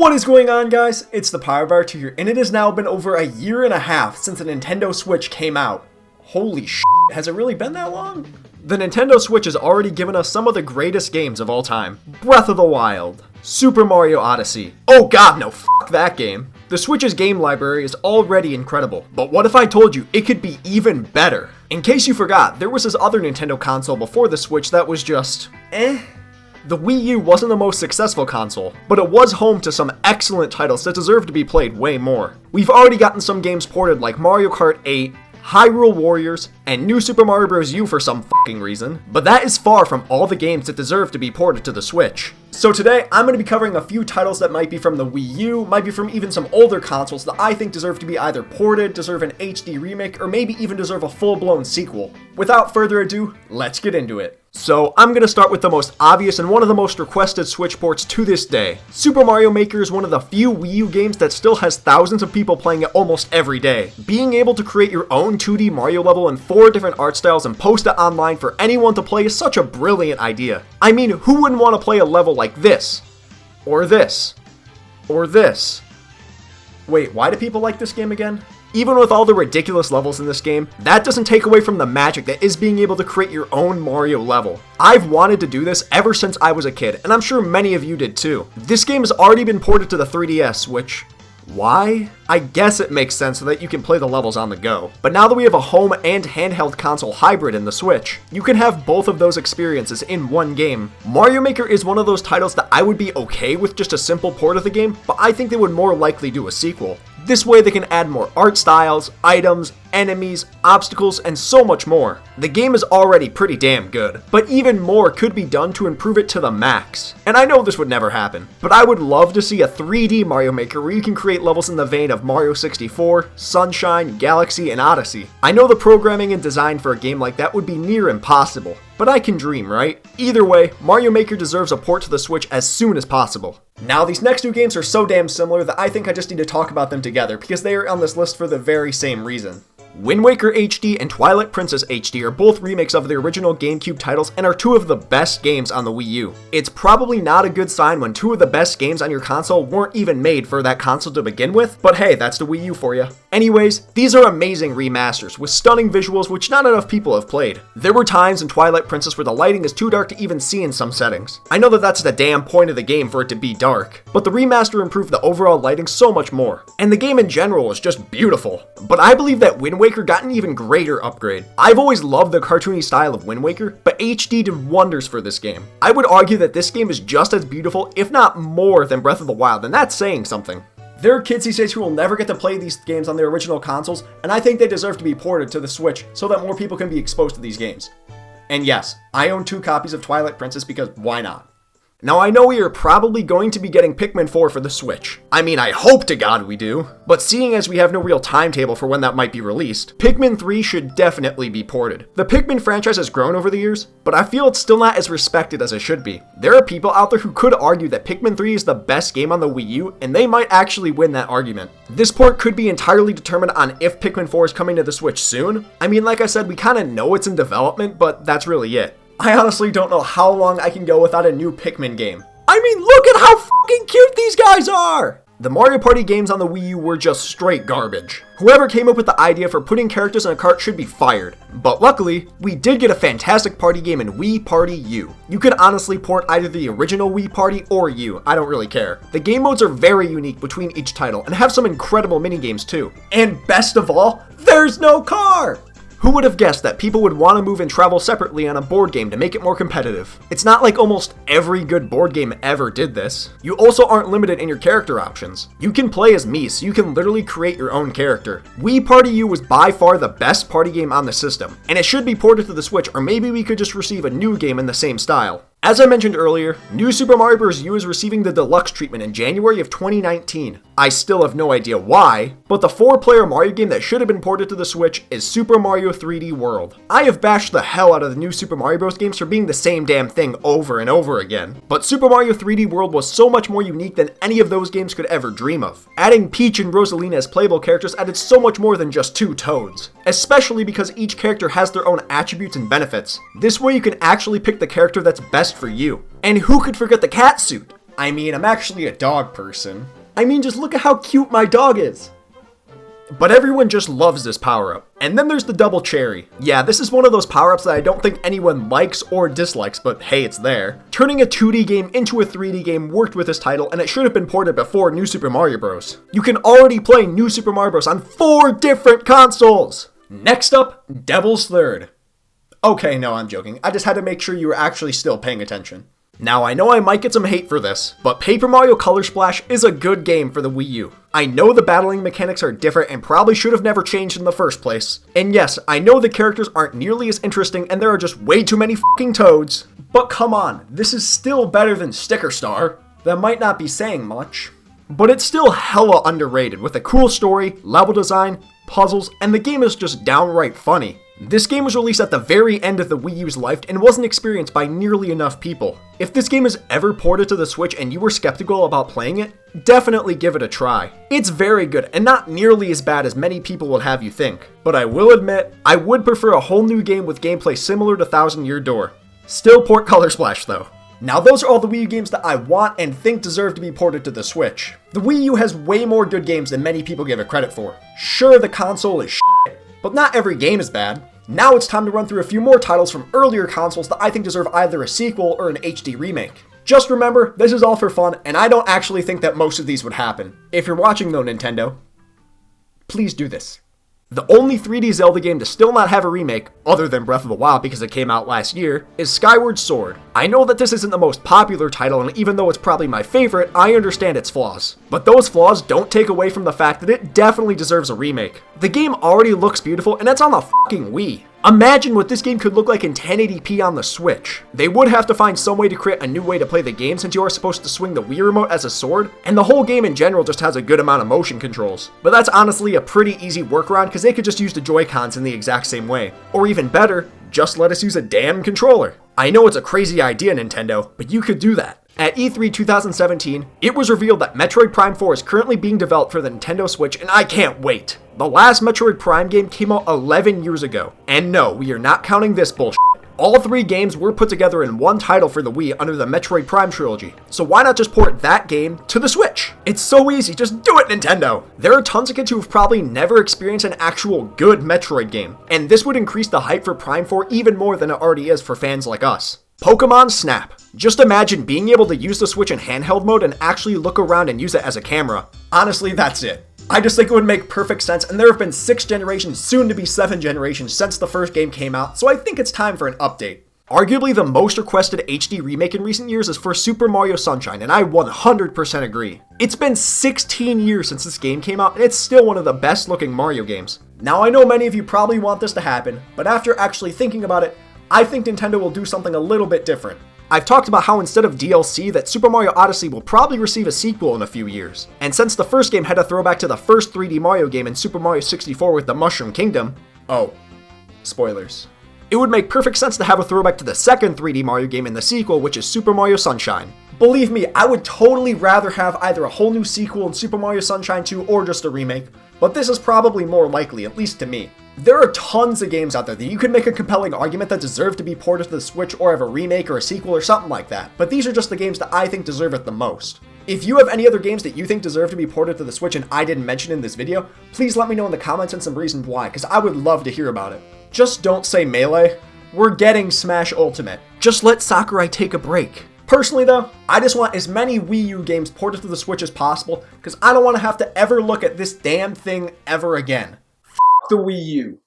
What is going on, guys? It's ThePowerBauer here, and it has now been over a year and a half since the Nintendo Switch came out. Holy shit, has it really been that long? The Nintendo Switch has already given us some of the greatest games of all time. Breath of the Wild, Super Mario Odyssey. Oh god, no, fuck that game. The Switch's game library is already incredible, but what if I told you it could be even better? In case you forgot, there was this other Nintendo console before the Switch that was just, The Wii U wasn't the most successful console, but it was home to some excellent titles that deserve to be played way more. We've already gotten some games ported like Mario Kart 8, Hyrule Warriors, and New Super Mario Bros. U for some fucking reason, but that is far from all the games that deserve to be ported to the Switch. So today, I'm going to be covering a few titles that might be from the Wii U, might be from even some older consoles that I think deserve to be either ported, deserve an HD remake, or maybe even deserve a full-blown sequel. Without further ado, let's get into it. So, I'm going to start with the most obvious and one of the most requested Switch ports to this day. Super Mario Maker is one of the few Wii U games that still has thousands of people playing it almost every day. Being able to create your own 2D Mario level in 4 different art styles and post it online for anyone to play is such a brilliant idea. I mean, who wouldn't want to play a level like this? Or this? Or this? Wait, why do people like this game again? Even with all the ridiculous levels in this game, that doesn't take away from the magic that is being able to create your own Mario level. I've wanted to do this ever since I was a kid, and I'm sure many of you did too. This game has already been ported to the 3DS, which... why? I guess it makes sense so that you can play the levels on the go. But now that we have a home and handheld console hybrid in the Switch, you can have both of those experiences in one game. Mario Maker is one of those titles that I would be okay with just a simple port of the game, but I think they would more likely do a sequel. This way they can add more art styles, items, enemies, obstacles, and so much more. The game is already pretty damn good, but even more could be done to improve it to the max. And I know this would never happen, but I would love to see a 3D Mario Maker where you can create levels in the vein of Mario 64, Sunshine, Galaxy, and Odyssey. I know the programming and design for a game like that would be near impossible, but I can dream, right? Either way, Mario Maker deserves a port to the Switch as soon as possible. Now, these next two games are so damn similar that I think I just need to talk about them together because they are on this list for the very same reason. Wind Waker HD and Twilight Princess HD are both remakes of the original GameCube titles and are two of the best games on the Wii U. It's probably not a good sign when two of the best games on your console weren't even made for that console to begin with, but hey, that's the Wii U for you. Anyways, these are amazing remasters with stunning visuals which not enough people have played. There were times in Twilight Princess where the lighting is too dark to even see in some settings. I know that that's the damn point of the game for it to be dark, but the remaster improved the overall lighting so much more. And the game in general is just beautiful. But I believe that Wind Waker got an even greater upgrade. I've always loved the cartoony style of Wind Waker, but HD did wonders for this game. I would argue that this game is just as beautiful, if not more, than Breath of the Wild, and that's saying something. There are kids these days who will never get to play these games on their original consoles, and I think they deserve to be ported to the Switch so that more people can be exposed to these games. And yes, I own 2 copies of Twilight Princess because why not? Now, I know we are probably going to be getting Pikmin 4 for the Switch. I mean, I hope to God we do. But seeing as we have no real timetable for when that might be released, Pikmin 3 should definitely be ported. The Pikmin franchise has grown over the years, but I feel it's still not as respected as it should be. There are people out there who could argue that Pikmin 3 is the best game on the Wii U, and they might actually win that argument. This port could be entirely determined on if Pikmin 4 is coming to the Switch soon. I mean, like I said, we kinda know it's in development, but that's really it. I honestly don't know how long I can go without a new Pikmin game. I mean, look at how fucking cute these guys are! The Mario Party games on the Wii U were just straight garbage. Whoever came up with the idea for putting characters in a cart should be fired. But luckily, we did get a fantastic party game in Wii Party U. You could honestly port either the original Wii Party or U, I don't really care. The game modes are very unique between each title and have some incredible minigames too. And best of all, there's no car! Who would have guessed that people would want to move and travel separately on a board game to make it more competitive? It's not like almost every good board game ever did this. You also aren't limited in your character options. You can play as me, so you can literally create your own character. Wii Party U was by far the best party game on the system, and it should be ported to the Switch, or maybe we could just receive a new game in the same style. As I mentioned earlier, New Super Mario Bros. U is receiving the deluxe treatment in January of 2019. I still have no idea why, but the 4-player Mario game that should have been ported to the Switch is Super Mario 3D World. I have bashed the hell out of the new Super Mario Bros. Games for being the same damn thing over and over again, but Super Mario 3D World was so much more unique than any of those games could ever dream of. Adding Peach and Rosalina as playable characters added so much more than just 2 Toads, especially because each character has their own attributes and benefits. This way you can actually pick the character that's best for you. And who could forget the cat suit? I mean, I'm actually a dog person. I mean, just look at how cute my dog is. But everyone just loves this power-up. And then there's the double cherry. Yeah, this is one of those power-ups that I don't think anyone likes or dislikes, but hey, it's there. Turning a 2D game into a 3D game worked with this title, and it should have been ported before New Super Mario Bros. You can already play New Super Mario Bros. On 4 different consoles! Next up, Devil's Third. Okay, no, I'm joking. I just had to make sure you were actually still paying attention. Now, I know I might get some hate for this, but Paper Mario Color Splash is a good game for the Wii U. I know the battling mechanics are different and probably should have never changed in the first place. And yes, I know the characters aren't nearly as interesting and there are just way too many fucking toads. But come on, this is still better than Sticker Star. That might not be saying much. But it's still hella underrated with a cool story, level design, puzzles, and the game is just downright funny. This game was released at the very end of the Wii U's life and wasn't experienced by nearly enough people. If this game is ever ported to the Switch and you were skeptical about playing it, definitely give it a try. It's very good and not nearly as bad as many people would have you think. But I will admit, I would prefer a whole new game with gameplay similar to Thousand Year Door. Still port Color Splash though. Now those are all the Wii U games that I want and think deserve to be ported to the Switch. The Wii U has way more good games than many people give it credit for. Sure, the console is shit, but not every game is bad. Now it's time to run through a few more titles from earlier consoles that I think deserve either a sequel or an HD remake. Just remember, this is all for fun, and I don't actually think that most of these would happen. If you're watching though, Nintendo, please do this. The only 3D Zelda game to still not have a remake, other than Breath of the Wild because it came out last year, is Skyward Sword. I know that this isn't the most popular title, and even though it's probably my favorite, I understand its flaws. But those flaws don't take away from the fact that it definitely deserves a remake. The game already looks beautiful, and it's on the fucking Wii. Imagine what this game could look like in 1080p on the Switch. They would have to find some way to create a new way to play the game since you are supposed to swing the Wii remote as a sword, and the whole game in general just has a good amount of motion controls. But that's honestly a pretty easy workaround because they could just use the Joy-Cons in the exact same way. Or even better, just let us use a damn controller. I know it's a crazy idea, Nintendo, but you could do that. At E3 2017, it was revealed that Metroid Prime 4 is currently being developed for the Nintendo Switch, and I can't wait. The last Metroid Prime game came out 11 years ago. And no, we are not counting this bullshit. All 3 games were put together in one title for the Wii under the Metroid Prime trilogy. So why not just port that game to the Switch? It's so easy, just do it, Nintendo! There are tons of kids who have probably never experienced an actual good Metroid game, and this would increase the hype for Prime 4 even more than it already is for fans like us. Pokemon Snap. Just imagine being able to use the Switch in handheld mode and actually look around and use it as a camera. Honestly, that's it. I just think it would make perfect sense, and there have been 6 generations, soon to be 7 generations, since the first game came out, so I think it's time for an update. Arguably the most requested HD remake in recent years is for Super Mario Sunshine, and I 100% agree. It's been 16 years since this game came out, and it's still one of the best looking Mario games. Now I know many of you probably want this to happen, but after actually thinking about it, I think Nintendo will do something a little bit different. I've talked about how instead of DLC, that Super Mario Odyssey will probably receive a sequel in a few years. And since the first game had a throwback to the first 3D Mario game in Super Mario 64 with the Mushroom Kingdom, oh, spoilers. It would make perfect sense to have a throwback to the second 3D Mario game in the sequel, which is Super Mario Sunshine. Believe me, I would totally rather have either a whole new sequel in Super Mario Sunshine 2 or just a remake, but this is probably more likely, at least to me. There are tons of games out there that you could make a compelling argument that deserve to be ported to the Switch or have a remake or a sequel or something like that, but these are just the games that I think deserve it the most. If you have any other games that you think deserve to be ported to the Switch and I didn't mention in this video, please let me know in the comments and some reasons why, because I would love to hear about it. Just don't say Melee. We're getting Smash Ultimate. Just let Sakurai take a break. Personally though, I just want as many Wii U games ported to the Switch as possible, because I don't want to have to ever look at this damn thing ever again. F the Wii U.